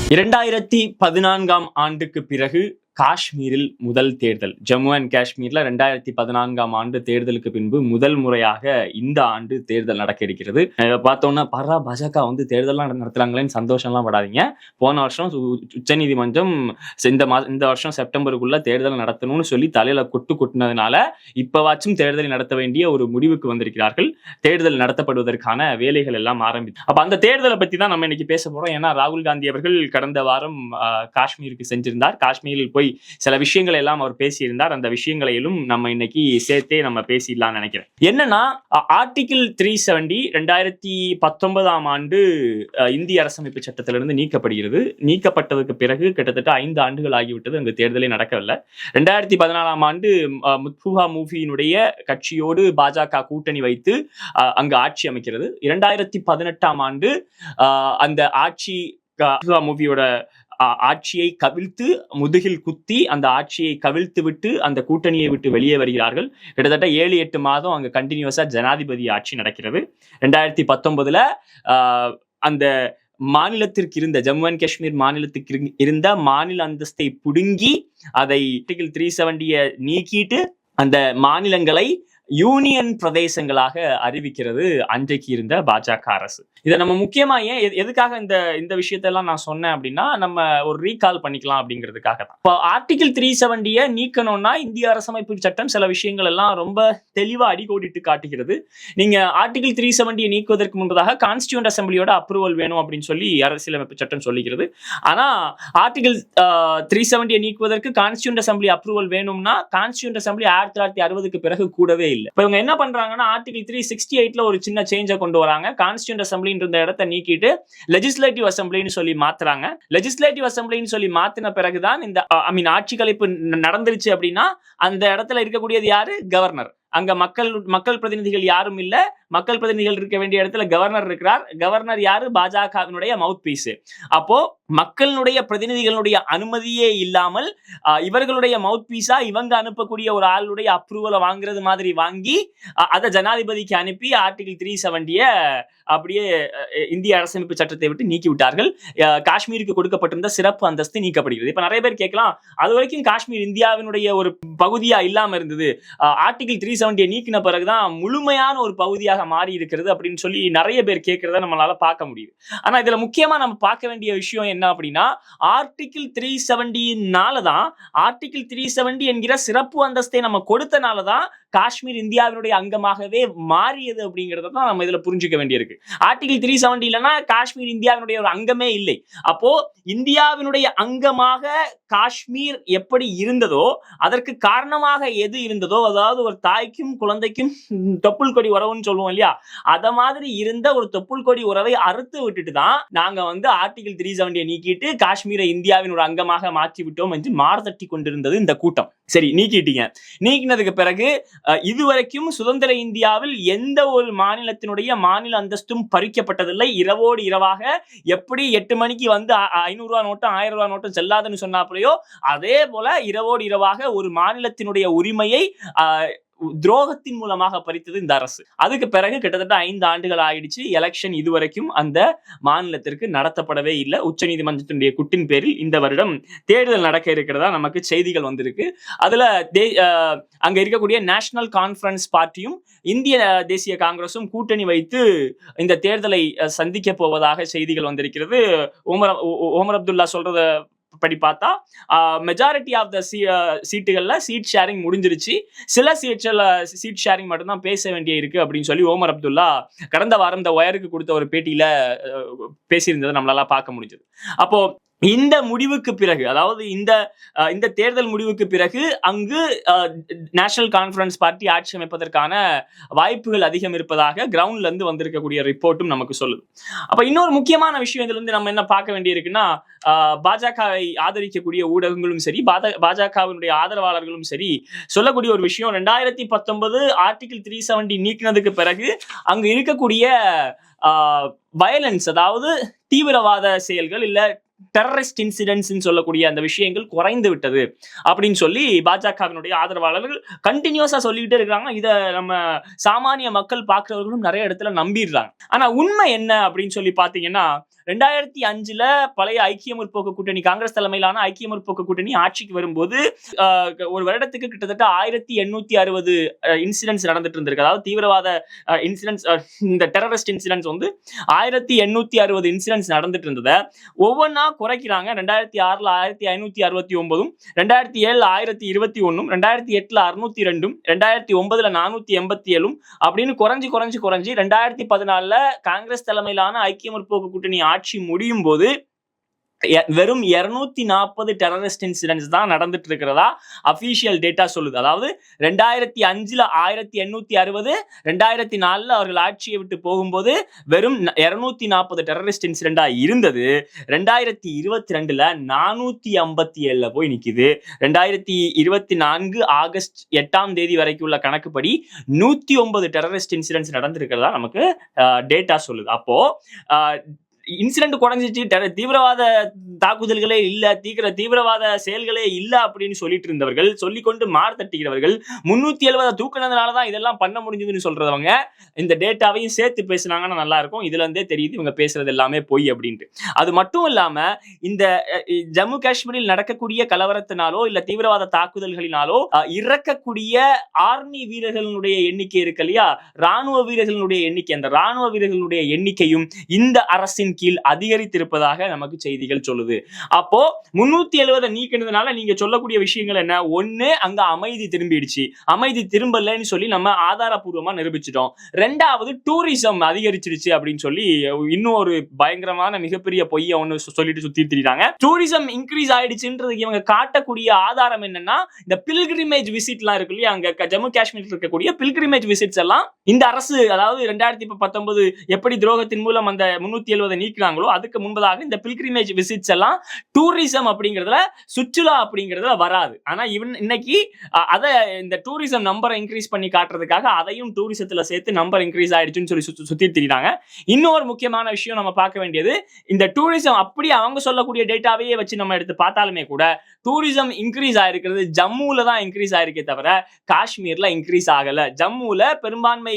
2014 ஆண்டுக்கு பிறகு காஷ்மீரில் முதல் தேர்தல். ஜம்மு அண்ட் காஷ்மீர்ல 2014 தேர்தலுக்கு பின்பு முதல் முறையாக இந்த ஆண்டு தேர்தல் நடக்க இருக்கிறது. பார்த்தோம்னா பாஜக தேர்தல்லாம் நடத்துறாங்களேன்னு சந்தோஷம்லாம் படாதீங்க. போன வருஷம் உச்சநீதிமன்றம் இந்த வருஷம் செப்டம்பருக்குள்ள தேர்தல் நடத்தணும்னு சொல்லி தலையில கொட்டினதுனால இப்பவாச்சும் தேர்தலை நடத்த வேண்டிய ஒரு முடிவுக்கு வந்திருக்கிறார்கள். தேர்தல் நடத்தப்படுவதற்கான வேலைகள் எல்லாம் ஆரம்பித்து அப்ப அந்த தேர்தலை பத்தி தான் நம்ம இன்னைக்கு பேச போறோம். ஏன்னா ராகுல் காந்தி அவர்கள் கடந்த வாரம் காஷ்மீருக்கு சென்றிருந்தார். காஷ்மீரில் போய் சில விஷயங்களை எல்லாம் அவர் பேசியிருந்தார். அந்த விஷயங்களையும் நம்ம இன்னைக்கு சேர்த்தே நம்ம பேசிடலாம் நினைக்கிறேன். என்னன்னா ஆர்டிகிள் 370 2019 ஆண்டு இந்திய அரசமைப்பு சட்டத்திலிருந்து நீக்கப்படுகிறது. நீக்கப்பட்டதுக்கு பிறகு கிட்டத்தட்ட 5 ஆண்டுகள் ஆகிவிட்டது. அங்கு தேர்தலே நடக்கவில்லை. 2014 ஆண்டு முத்புகா மூவியினுடைய கட்சியோடு பாஜக கூட்டணி வைத்து அங்கு ஆட்சி அமைக்கிறது. 2018 ஆண்டு அந்த ஆட்சி மூவியோட ஆட்சியை கவிழ்த்து முதுகில் குத்தி அந்த ஆட்சியை கவிழ்த்து விட்டு அந்த கூட்டணியை விட்டு வெளியே வருகிறார்கள். கிட்டத்தட்ட 7-8 மாதம் அங்க கண்டினியூஸா ஜனாதிபதி ஆட்சி நடக்கிறது. 2019 அந்த மாநிலத்திற்கு இருந்த ஜம்மு அண்ட் காஷ்மீர் மாநிலத்துக்கு இருந்த மாநில அந்தஸ்தை புடுங்கி அதை ஆர்டிகிள் 370 நீக்கிட்டு அந்த மாநிலங்களை யூனியன் பிரதேசங்களாக அறிவிக்கிறது அன்றைக்கு இருந்த பாஜக அரசு. இதை நம்ம முக்கியமா எதுக்காக இந்த விஷயத்தெல்லாம் நான் சொன்னேன் அப்படின்னா, நம்ம ஒரு ரீகால் பண்ணிக்கலாம் அப்படிங்கிறதுக்காக தான். இப்போ ஆர்டிகிள் 370 நீக்கணும்னா இந்திய அரசமைப்பு சட்டம் சில விஷயங்கள் எல்லாம் ரொம்ப தெளிவா அடிக்கோடிட்டு காட்டுகிறது. நீங்க ஆர்டிகிள் 370 நீக்குவதற்கு முன்பதாக கான்ஸ்டியூண்ட் அசம்பிளியோட அப்ரூவல் வேணும் அப்படின்னு சொல்லி அரசியலமைப்பு சட்டம் சொல்லிக்கிறது. ஆனா ஆர்டிகிள் 370 நீக்குவதற்கு கான்ஸ்டியூண்ட் அசம்பிளி அப்ரூவல் வேணும்னா கான்ஸ்டியூண்ட் அசம்பிளி 1960க்கு பிறகு கூடவே இல்லை. இப்ப இவங்க என்ன பண்றாங்கன்னா ஆர்டிகிள் 368 ஒரு சின்ன சேஞ்சை கொண்டு வராங்க. கான்ஸ்டியூண்ட் அசம்பிளின்ற இடத்தை நீக்கிட்டு லெஜிஸ்லேட்டிவ் அசம்பிளின்னு சொல்லி மாத்துறாங்க. லெஜிஸ்லேட்டிவ் அசம்பிளின்னு சொல்லி மாத்தின பிறகுதான் இந்த ஆட்சி கலைப்பு நடந்துருச்சு அப்படின்னா அந்த இடத்துல இருக்கக்கூடியது யாரு? கவர்னர். அங்க மக்கள் பிரதிநிதிகள் யாரும் இல்ல. மக்கள் பிரதிநிதிகள் இருக்க வேண்டிய இடத்துல கவர்னர் இருக்கிறார். கவர்னர் யாரு? பாஜகவினுடைய மவுத் பீஸ். அப்போ மக்களுடைய பிரதிநிதிகளுடைய அனுமதியே இல்லாமல் இவர்களுடைய மவுத் பீஸா இவங்க அனுப்பக்கூடிய ஒரு ஆளுடைய அப்ரூவலை வாங்குறது மாதிரி வாங்கி அதை ஜனாதிபதிக்கு அனுப்பி ஆர்டிகிள் 370 அப்படியே இந்திய அரசமைப்பு சட்டத்தை விட்டு நீக்கி விட்டார்கள். காஷ்மீருக்கு கொடுக்கப்பட்டிருந்த சிறப்பு அந்தஸ்து நீக்கப்படுகிறது. இப்ப நிறைய பேர் கேட்கலாம், அது வரைக்கும் காஷ்மீர் இந்தியாவினுடைய ஒரு பகுதியா இல்லாம இருந்தது, ஆர்டிகிள் 370 நீக்கின பிறகுதான் முழுமையான ஒரு பகுதியாக மாறி இருக்கிறது அப்படின்னு சொல்லி நிறைய பேர் கேட்கிறத நம்மளால பார்க்க முடியுது. ஆனா இதுல முக்கியமா நம்ம பார்க்க வேண்டிய விஷயம் என்ன அப்படின்னா, ஆர்டிகிள் 370 ஆர்டிகிள் 370 என்கிற சிறப்பு அந்தஸ்தை நம்ம கொடுத்தனாலதான் காஷ்மீர் இந்தியாவினுடைய அங்கமாகவே மாறியது அப்படிங்கறத தான் நம்ம இதுல புரிஞ்சுக்க வேண்டியிருக்கு. ஆர்டிகிள் 370 இல்லைன்னா காஷ்மீர் இந்தியாவினுடைய ஒரு அங்கமே இல்லை. அப்போ இந்தியாவினுடைய அங்கமாக காஷ்மீர் எப்படி இருந்ததோ அதற்கு காரணமாக எது இருந்ததோ, அதாவது ஒரு தாய்க்கும் குழந்தைக்கும் தொப்புள் கொடி உறவுன்னு சொல்லுவோம் இல்லையா, அத மாதிரி இருந்த ஒரு தொப்புள் கொடி உறவை அறுத்து விட்டுட்டு தான் நாங்க ஆர்டிகிள் 370 நீக்கிட்டு காஷ்மீரை இந்தியாவின் ஒரு அங்கமாக மாற்றி விட்டோம் என்று மார்தட்டி கொண்டிருந்தது இந்த கூட்டம். சரி, நீக்கிட்டீங்க. நீக்கினதுக்கு பிறகு இதுவரைக்கும் சுதந்திர இந்தியாவில் எந்த ஒரு மாநிலத்தினுடைய மாநில அந்தஸ்தும் பறிக்கப்பட்டதில்லை. இரவோடு இரவாக எப்படி 8 மணிக்கு 500 ரூபாய் நோட்டும் 1000 ரூபாய் நோட்டும் செல்லாதுன்னு சொன்னாப்பலையோ அதே போல இரவோடு இரவாக ஒரு மாநிலத்தினுடைய உரிமையை துரோகத்தின் மூலமாக பறித்தது இந்த அரசு. அதுக்கு பிறகு கிட்டத்தட்ட 5 ஆண்டுகள் ஆயிடுச்சு. எலெக்ஷன் இதுவரைக்கும் அந்த மாநிலத்திற்கு நடத்தப்படவே இல்லை. உச்சநீதிமன்றத்தினுடைய குட்டின் பேரில் இந்த வருடம் தேர்தல் நடக்க இருக்கிறதா நமக்கு செய்திகள் வந்திருக்கு. அதுல அங்க இருக்கக்கூடிய நேஷனல் கான்ஃபரன்ஸ் பார்ட்டியும் இந்திய தேசிய காங்கிரசும் கூட்டணி வைத்து இந்த தேர்தலை சந்திக்க போவதாக செய்திகள் வந்திருக்கிறது. ஓமர் அப்துல்லா சொல்றத படி பார்த்தா மெஜாரிட்டி ஆஃப் த சீட்டுகள்ல சீட் ஷேரிங் முடிஞ்சிருச்சு. சில சீட் ஷேரிங் மட்டும் தான் பேச வேண்டிய இருக்கு அப்படின்னு சொல்லி ஓமர் அப்துல்லா கடந்த வாரம் இந்த ஒயருக்கு கொடுத்த ஒரு பேட்டியில பேசியிருந்ததை நம்மளால பார்க்க முடிஞ்சது. அப்போ இந்த முடிவுக்கு பிறகு, அதாவது இந்த தேர்தல் முடிவுக்கு பிறகு அங்கு நேஷனல் கான்ஃபரன்ஸ் பார்ட்டி ஆட்சி அமைப்பதற்கான வாய்ப்புகள் அதிகம் இருப்பதாக கிரவுண்ட்ல இருந்து வந்திருக்கக்கூடிய ரிப்போர்ட்டும் நமக்கு சொல்லுது. அப்ப இன்னொரு முக்கியமான விஷயம் இதுல இருந்து நம்ம என்ன பார்க்க வேண்டியிருக்குன்னா, பாஜகவை ஆதரிக்கக்கூடிய ஊடகங்களும் சரி, பாஜகவினுடைய ஆதரவாளர்களும் சரி சொல்லக்கூடிய ஒரு விஷயம், 2019 ஆர்டிகிள் 370 நீக்கினதுக்கு பிறகு அங்கு இருக்கக்கூடிய வயலன்ஸ், அதாவது தீவிரவாத செயல்கள் இல்ல டெரரிஸ்ட் இன்சிடென்ட்ஸ் சொல்லக்கூடிய அந்த விஷயங்கள் குறைந்து விட்டது அப்படின்னு சொல்லி பாஜகவினுடைய ஆதரவாளர்கள் கண்டினியூஸா சொல்லிக்கிட்டே இருக்காங்க. இதை நம்ம சாமானிய மக்கள் பார்க்கிறவர்களும் நிறைய இடத்துல நம்பிடுறாங்க. ஆனா உண்மை என்ன அப்படின்னு சொல்லி பாத்தீங்கன்னா, 2005 பழைய ஐக்கிய முற்போக்கு கூட்டணி, காங்கிரஸ் தலைமையிலான ஐக்கிய முற்போக்கு கூட்டணி ஆட்சிக்கு வரும்போது ஒரு வருடத்துக்கு கிட்டத்தட்ட 1860 இன்சிடென்ட்ஸ் நடந்துட்டு இருந்திருக்கு. அதாவது தீவிரவாத இன்சிடென்ட்ஸ், இந்த டெரரிஸ்ட் இன்சிடென்ட்ஸ் 1860 இன்சிடென்ட்ஸ் நடந்துட்டு இருந்ததை ஒவ்வொன்னா குறைக்கிறாங்க. 2006 1569, 2007 1021, 2008 602, 2009 487 அப்படின்னு குறைஞ்சு 2014 காங்கிரஸ் தலைமையிலான ஐக்கிய முற்போக்கு கூட்டணி ஆட்சி முடியும் போது வெறும் 240 டெரரிஸ்ட் இன்சிடென்ட்ஸ் தான் நடந்துட்டு இருக்கிறதா அபிஷியல் டேட்டா சொல்லுது. அதாவது 2005 1860, 2004 அவர்கள் ஆட்சியை விட்டு போகும்போது வெறும் 240 டெரரிஸ்ட் இன்சிடென்டா இருந்தது. 2022 457 போய் நிக்குது. 2024 ஆகஸ்ட் 8ஆம் தேதி வரைக்கும் உள்ள கணக்குப்படி 109 டெரரிஸ்ட் இன்சிடென்ட்ஸ் நடந்திருக்கிறதா நமக்கு டேட்டா சொல்லுது. அப்போ இன்சிடென்ட் குறைஞ்சிச்சு, தீவிரவாத தாக்குதல்களே இல்ல, தீவிரவாத செயல்களே இல்ல அப்படின்னு சொல்லிட்டு இருந்தவர்கள், சொல்லிக்கொண்டு மார் தட்டுகிறவர்கள், 370 தூக்குனதுனாலதான் இதெல்லாம் பண்ண முடிஞ்சதுன்னு சொல்றவங்க இந்த டேட்டாவையும் சேர்த்து பேசினாங்கன்னா நல்லா இருக்கும். இதுல இருந்தே தெரியுது இவங்க பேசுறது எல்லாமே பொய் அப்படின்ட்டு. அது மட்டும் இல்லாம இந்த ஜம்மு காஷ்மீரில் நடக்கக்கூடிய கலவரத்தினாலோ இல்ல தீவிரவாத தாக்குதல்களினாலோ இறக்கக்கூடிய ஆர்மி வீரர்களுடைய எண்ணிக்கை இருக்கு இல்லையா, ராணுவ வீரர்களுடைய எண்ணிக்கை, அந்த ராணுவ வீரர்களுடைய எண்ணிக்கையும் இந்த அரசின் கீழ் அதிகரித்திருப்பதாக நமக்கு செய்திகள் சொல்லுது. அப்போ 370 நீக்கினதுனால நீங்க சொல்லக்கூடிய விஷயங்கள் என்ன? ஒண்ணு, அங்க அமைதி திரும்பிடுச்சு, அமைதி திரும்பலன்னு சொல்லி நம்ம ஆதாரபூர்வமா நிரூபிச்சிட்டோம். ரெண்டாவது, டூரிசம் அதிகரிச்சிருச்சு அப்படின்னு சொல்லி இன்னும் ஒரு பயங்கரமான மிகப்பெரிய பொய்ய ஒண்ணு சொல்லிட்டு சுத்தி திரிறாங்க. டூரிசம் இன்க்ரீஸ் ஆயிடுச்சுன்றதுக்கு இவங்க காட்டக்கூடிய ஆதாரம் என்னன்னா, இந்த பில்கிரிமேஜ் விசிட்லாம் இருக்கு இல்லையா, அங்க ஜம்மு காஷ்மீர் இருக்கக்கூடிய பில்கிரிமேஜ் விசிட்ஸ் எல்லாம் இந்த அரசு, அதாவது 2019 எப்படி துரோகத்தின் மூலம் அந்த 370 நீக்கினாங்களோ அதுக்கு முன்பதாக இந்த பில்கிரிமேஜ் விசிட்ஸ் எல்லாம் டூரிசம் அப்படிங்கிறதுல, சுற்றுலா அப்படிங்கிறதுல வராது. ஆனா இன்னைக்கு அதை இந்த டூரிசம் நம்பரை இன்க்ரீஸ் பண்ணி காட்டுறதுக்காக அதையும் டூரிசத்துல சேர்த்து நம்பர் இன்க்ரீஸ் ஆயிடுச்சுன்னு சொல்லி சுத்தி திரிறாங்க. இன்னொரு முக்கியமான விஷயம் நம்ம பார்க்க வேண்டியது, இந்த டூரிசம் அப்படி அவங்க சொல்லக்கூடிய டேட்டாவையே வச்சு நம்ம எடுத்து பார்த்தாலுமே கூட டூரிசம் இன்க்ரீஸ் ஆயிருக்கிறது ஜம்முல தான் இன்க்ரீஸ் ஆயிருக்கே தவிர காஷ்மீர்ல இன்க்ரீஸ் ஆகல. ஜம்முல பெரும்பான்மை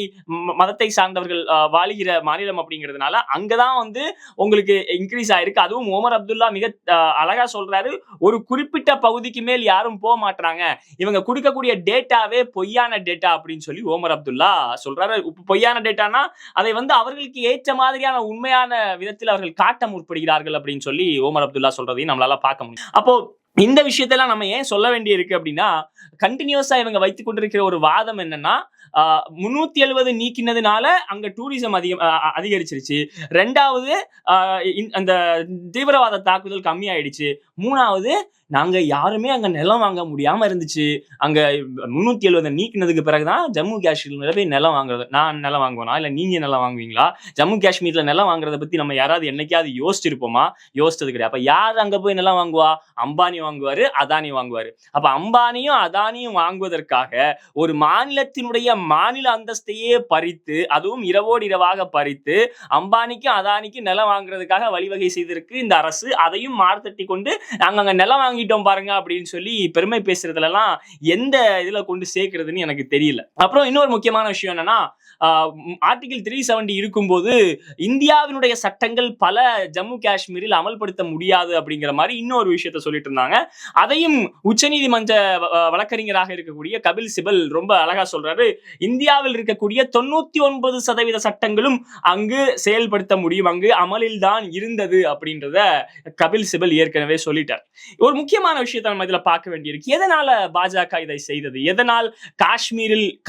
மதத்தை சார்ந்தவர்கள் வாழுகிற மாநிலம் அப்படிங்கிறதுனால அங்கதான் உங்களுக்கு இன்க்ரீஸ் ஆயிருக்கு. அதுவும் ஓமர் அப்துல்லா மிக அழகா சொல்றாரு, ஒரு குறிப்பிட்ட பகுதிக்கு மேல் யாரும் போக மாட்டாங்க, இவங்க கொடுக்கக்கூடிய டேட்டாவே பொய்யான டேட்டா அப்படின்னு சொல்லி ஓமர் அப்துல்லா சொல்றாரு. பொய்யான டேட்டானா அதை அவர்களுக்கு ஏற்ற மாதிரியான உண்மையான விதத்தில் அவர்கள் காட்ட முற்படுகிறார்கள் அப்படின்னு சொல்லி ஓமர் அப்துல்லா சொல்றதையும் நம்மளால பார்க்க முடியும். அப்போ இந்த விஷயத்தெல்லாம் நம்ம ஏன் சொல்ல வேண்டி இருக்கு அப்படின்னா, கண்டினியூஸா இவங்க வைத்துக் கொண்டிருக்கிற ஒரு வாதம் என்னன்னா, 370 நீக்கினதுனால அங்க டூரிசம் அதிகரிச்சிருச்சு, ரெண்டாவது அந்த தீவிரவாத தாக்குதல் கம்மி ஆயிடுச்சு, மூணாவது நாங்க யாருமே அங்க நிலம் வாங்க முடியாம இருந்துச்சு, அங்க 370 நீக்கினதுக்கு பிறகுதான் ஜம்மு காஷ்மீர்ல போய் நிலம் வாங்குறது. நான் நிலம் வாங்குவேனா இல்ல நீங்க நிலம் வாங்குவீங்களா? ஜம்மு காஷ்மீர்ல நிலம் வாங்குறத பத்தி நம்ம யாராவது என்னைக்காவது யோசிச்சிருப்போமா? யோசிச்சது கிடையாது. அப்ப யார் அங்க போய் நிலம் வாங்குவா? அம்பானி வாங்குவாரு, அதானி வாங்குவாரு. அப்ப அம்பானியும் அதானியும் வாங்குவதற்காக ஒரு மாநிலத்தினுடைய மாநில அந்தஸ்தையே பறித்து, அதுவும் இரவோடு இரவாக பறித்து அம்பானிக்கும் அதானிக்கும் நிலம் வாங்குறதுக்காக வழிவகை செய்திருக்கு இந்த அரசு. அதையும் மார்த்தட்டி கொண்டு நாங்க அங்க நிலம் வாங்கிட்டோம் பாருங்க அப்படின்னு சொல்லி பெருமை பேசுறதுல எல்லாம் எந்த இதுல கொண்டு சேர்க்கிறதுன்னு எனக்கு தெரியல. அப்புறம் இன்னொரு முக்கியமான விஷயம் என்னன்னா, ஆர்டிகிள் 370 இருக்கும்போது இந்தியாவினுடைய சட்டங்கள் பல ஜம்மு காஷ்மீரில் அமல்படுத்த முடியாது அப்படிங்கிற மாதிரி இன்னொரு விஷயத்த சொல்லிட்டு இருந்தாங்க. அதையும் உச்சநீதிமன்ற வழக்கறிஞராக இருக்கக்கூடிய கபில் சிபல் ரொம்ப அழகா சொல்றாரு. இந்தியாவில் இருக்கக்கூடிய 99% சட்டங்களும் அங்கு செயல்படுத்த முடியும், அங்கு அமலில் தான் இருந்தது அப்படின்றத கபில் சிபல் ஏற்கனவே சொல்லிட்டார். ஒரு முக்கியமான விஷயத்தை நம்ம இதுல பார்க்க வேண்டியிருக்கு. எதனால பாஜக இதை செய்தது? எதனால்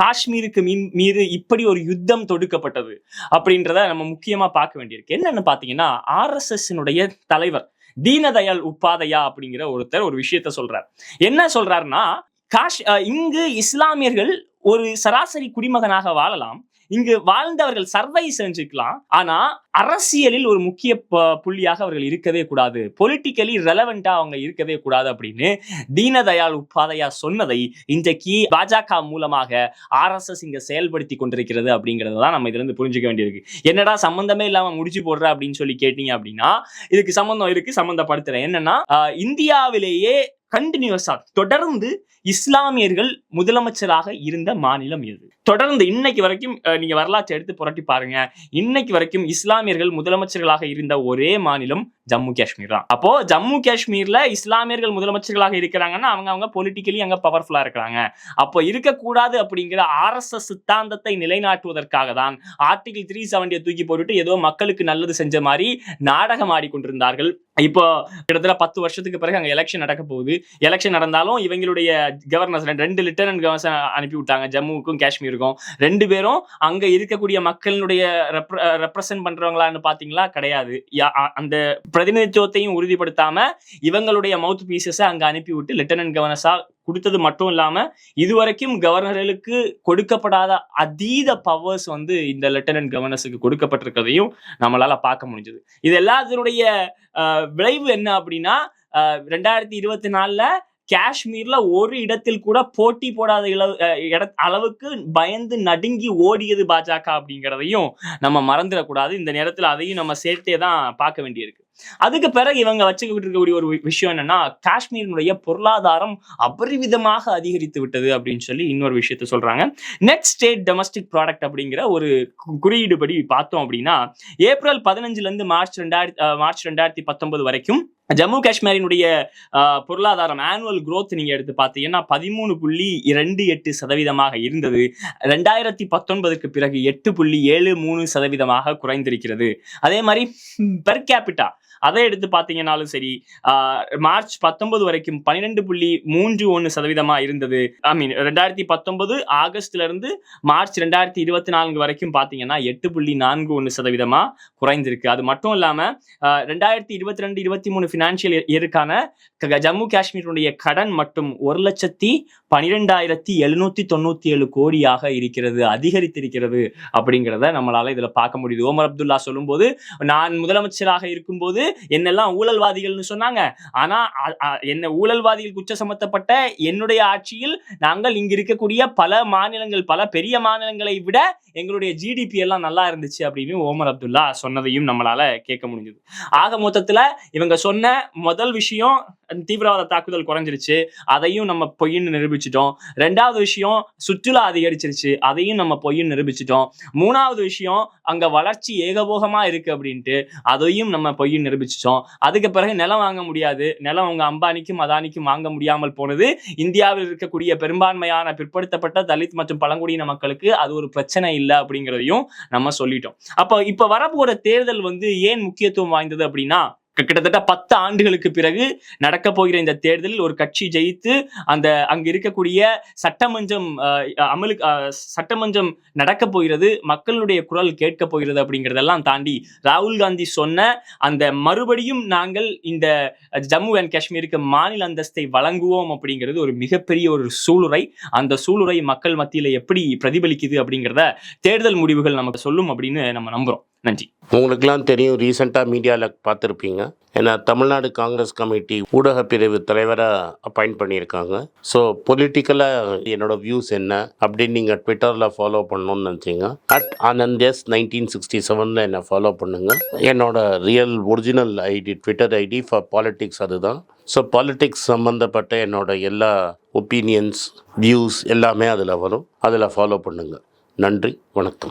காஷ்மீருக்கு மீது இப்படி ஒரு யுத்தம் தொடுக்கப்பட்டது அப்படின்றத நம்ம முக்கியமா பார்க்க வேண்டியிருக்கு. என்னன்னு பாத்தீங்கன்னா, RSS தலைவர் தீனதயாள் உபாத்யாயா அப்படிங்கிற ஒருத்தர் ஒரு விஷயத்த சொல்றார். என்ன சொல்றாருன்னா, இங்கு இஸ்லாமியர்கள் ஒரு சராசரி குடிமகனாக வாழலாம், இங்கு வாழ்ந்தவர்கள் சர்வை செஞ்சுக்கலாம். ஆனா அரசியலில் ஒரு முக்கிய புள்ளியாக அவர்கள் இருக்கவே கூடாது, பொலிட்டிக்கலி ரெலவெண்டா அவங்க இருக்கவே கூடாது அப்படின்னு தீனதயாள் உபாத்யாயா சொன்னதை இன்றைக்கு பாஜக மூலமாக RSS இங்க செயல்படுத்தி கொண்டிருக்கிறது அப்படிங்கறதான் நம்ம இதுல இருந்து புரிஞ்சுக்க வேண்டியிருக்கு. என்னடா சம்பந்தமே இல்லாம முடிச்சு போடுற அப்படின்னு சொல்லி கேட்டீங்க அப்படின்னா இதுக்கு சம்பந்தம் இருக்கு, சம்பந்தப்படுத்துறேன். என்னன்னா இந்தியாவிலேயே கண்டினியூஸா தொடர்ந்து இஸ்லாமியர்கள் முதலமைச்சராக இருந்த மாநிலம் எது? தொடர்ந்து இன்னைக்கு வரைக்கும் நீங்க வரலாற்றை எடுத்து புரட்டி பாருங்க, இன்னைக்கு வரைக்கும் இஸ்லாமியர்கள் முதலமைச்சர்களாக இருந்த ஒரே மாநிலம் ஜம்மு காஷ்மீர் தான். அப்போ ஜம்மு காஷ்மீர்ல இஸ்லாமியர்கள் முதலமைச்சர்களாக இருக்கிறாங்கன்னா அவங்க பொலிட்டிக்கலி அங்க பவர்ஃபுல்லா இருக்கிறாங்க. அப்போ இருக்கக்கூடாது அப்படிங்கிற RSS சித்தாந்தத்தை நிலைநாட்டுவதற்காக தான் ஆர்டிகிள் 370 தூக்கி போட்டுட்டு ஏதோ மக்களுக்கு நல்லது செஞ்ச மாதிரி நாடகம் ஆடிக்கொண்டிருந்தார்கள். இப்போ கிட்டத்தட்ட 10 வருஷத்துக்கு பிறகு அங்க எலெக்ஷன் நடக்க போகுது. எலெக்ஷன் நடந்தாலும் இவங்களுடைய கவர்னர்ஸ் 2 லெப்டினன்ட் கவர்னர்ஸ் அனுப்பி விட்டாங்க ஜம்முவுக்கும் காஷ்மீருக்கும். 2 பேரும் அங்க இருக்கக்கூடிய மக்களுடைய ரெப்ரசன்ட் பண்றவங்களான்னு பாத்தீங்களா? கிடையாது. அந்த பிரதிநிதித்துவத்தையும் உறுதிப்படுத்தாம இவங்களுடைய மவுத் பீசஸை அங்க அனுப்பி விட்டு லெப்டினன்ட் கவர்னர்ஸா கொடுத்தது மட்டும் இல்லாம இதுவரைக்கும் கவர்னர்களுக்கு கொடுக்கப்படாத அதீத பவர்ஸ் இந்த லெப்டினன்ட் கவர்னர்ஸுக்கு கொடுக்கப்பட்டிருக்கிறதையும் நம்மளால பார்க்க முடிஞ்சது. இது எல்லாத்தினுடைய விளைவு என்ன அப்படின்னா 2024 காஷ்மீர்ல ஒரு இடத்தில் கூட போட்டி போடாத அளவுக்கு பயந்து நடுங்கி ஓடியது பாஜக அப்படிங்கிறதையும் நம்ம மறந்துடக்கூடாது. இந்த நேரத்தில் அதையும் நம்ம சேர்த்தே தான் பார்க்க வேண்டியிருக்கு. அதுக்கு பிறகு இவங்க வச்சுக்கிட்டு இருக்கக்கூடிய ஒரு விஷயம் என்னன்னா காஷ்மீரினுடைய பொருளாதாரம் அபரிவிதமாக அதிகரித்து விட்டது அப்படின்னு சொல்லி இன்னொரு விஷயத்த சொல்றாங்க. நெட் ஸ்டேட் டொமஸ்டிக் ப்ராடக்ட் அப்படிங்கிற ஒரு குறியீடு படி பார்த்தோம் அப்படின்னா ஏப்ரல் 15 இருந்து மார்ச் 2019 வரைக்கும் ஜம்மு காஷ்மீரினுடைய பொருளாதாரம் ஆனுவல் growth நீங்க எடுத்து பார்த்தீங்கன்னா 13.28% இருந்தது. 2019க்கு பிறகு 8.73% குறைந்திருக்கிறது. அதே மாதிரி பெர் கேபிட்டா அதை எடுத்து பார்த்தீங்கன்னாலும் சரி மார்ச் 19 வரைக்கும் 12.31% இருந்தது. ஐ மீன் 2019 ஆகஸ்ட்ல இருந்து மார்ச் 2024 வரைக்கும் பார்த்தீங்கன்னா 8.41% குறைந்திருக்கு. அது மட்டும் இல்லாம 2022-23 பினான்சியல் இயருக்கான ஜம்மு காஷ்மீருடைய கடன் மட்டும் 1,12,797 கோடியாக இருக்கிறது, அதிகரித்திருக்கிறது அப்படிங்கிறத நம்மளால இதுல பார்க்க முடியுது. ஓமர் அப்துல்லா சொல்லும் போது நான் முதலமைச்சராக இருக்கும்போது என்னெல்லாம் ஊழல்வாதிகள்னு சொன்னாங்க, ஆனா என்ன ஊழல்வாதிகள் குற்றம் சமத்தப்பட்ட என்னுடைய ஆட்சியில் நாங்கள் இங்க இருக்கக்கூடிய பல மாநிலங்கள், பல பெரிய மாநிலங்களை விட எங்களுடைய GDP எல்லாம் நல்லா இருந்துச்சு அப்படின்னு ஓமர் அப்துல்லா சொன்னதையும் நம்மளால கேட்க முடிஞ்சது. ஆக மொத்தத்துல இவங்க சொன்ன முதல் விஷயம் தீவிரவாத தாக்குதல் குறைஞ்சிருச்சு, அதையும் நம்ம பொய்ன்னு நிரூபிச்சிட்டோம். 2வது விஷயம் சுற்றுலா அதிகரிச்சிருச்சு, அதையும் நம்ம பொய்ன்னு நிரூபிச்சிட்டோம். 3வது விஷயம் அங்க வளர்ச்சி ஏகபோகமா இருக்கு அப்படின்ட்டு அதையும் நம்ம பொய்ன்னு நிரூபிச்சிட்டோம். அதுக்கு பிறகு நிலம் வாங்க முடியாது, நிலம் உங்க அம்பானிக்கும் அதானிக்கும் வாங்க முடியாமல் போனது. இந்தியாவில் இருக்கக்கூடிய பெரும்பான்மையான பிற்படுத்தப்பட்ட தலித் மற்றும் பழங்குடியின மக்களுக்கு அது ஒரு பிரச்சனை இல்லை அப்படிங்கிறதையும் நம்ம சொல்லிட்டோம். அப்போ இப்ப வரப்போற தேர்தல் ஏன் முக்கியத்துவம் வாய்ந்தது அப்படின்னா கிட்டத்தட்ட 10 ஆண்டுகளுக்கு பிறகு நடக்க போகிற இந்த தேர்தலில் ஒரு கட்சி ஜெயித்து அங்க இருக்கக்கூடிய சட்டமன்றம் நடக்க போகிறது, மக்களுடைய குரல் கேட்க போகிறது அப்படிங்கிறதெல்லாம் தாண்டி ராகுல் காந்தி சொன்ன அந்த மறுபடியும் நாங்கள் இந்த ஜம்மு அண்ட் காஷ்மீருக்கு மாநில அந்தஸ்தை வழங்குவோம் அப்படிங்கிறது ஒரு மிகப்பெரிய ஒரு சூளுரை. அந்த சூளுரை மக்கள் மத்தியில எப்படி பிரதிபலிக்குது அப்படிங்கிறத தேர்தல் முடிவுகள் நமக்கு சொல்லும் அப்படின்னு நம்ம நம்புறோம். நன்றி. உங்களுக்கெல்லாம் தெரியும், ரீசெண்டாக மீடியாவில் பார்த்துருப்பீங்க, ஏன்னா தமிழ்நாடு காங்கிரஸ் கமிட்டி ஊடக பிரிவு தலைவராக அப்பாயிண்ட் பண்ணியிருக்காங்க. ஸோ பொலிட்டிக்கலாக என்னோட வியூஸ் என்ன அப்படின்னு நீங்கள் ட்விட்டரில் ஃபாலோ பண்ணணும்னு நினச்சிங்க @AnandS1967 என்னை ஃபாலோ பண்ணுங்க. என்னோட real original Twitter ID for politics அதுதான். ஸோ பாலிட்டிக்ஸ் சம்மந்தப்பட்ட என்னோட எல்லா ஒப்பீனியன்ஸ், வியூஸ் எல்லாமே அதில் வரும், அதில் ஃபாலோ பண்ணுங்கள். நன்றி, வணக்கம்.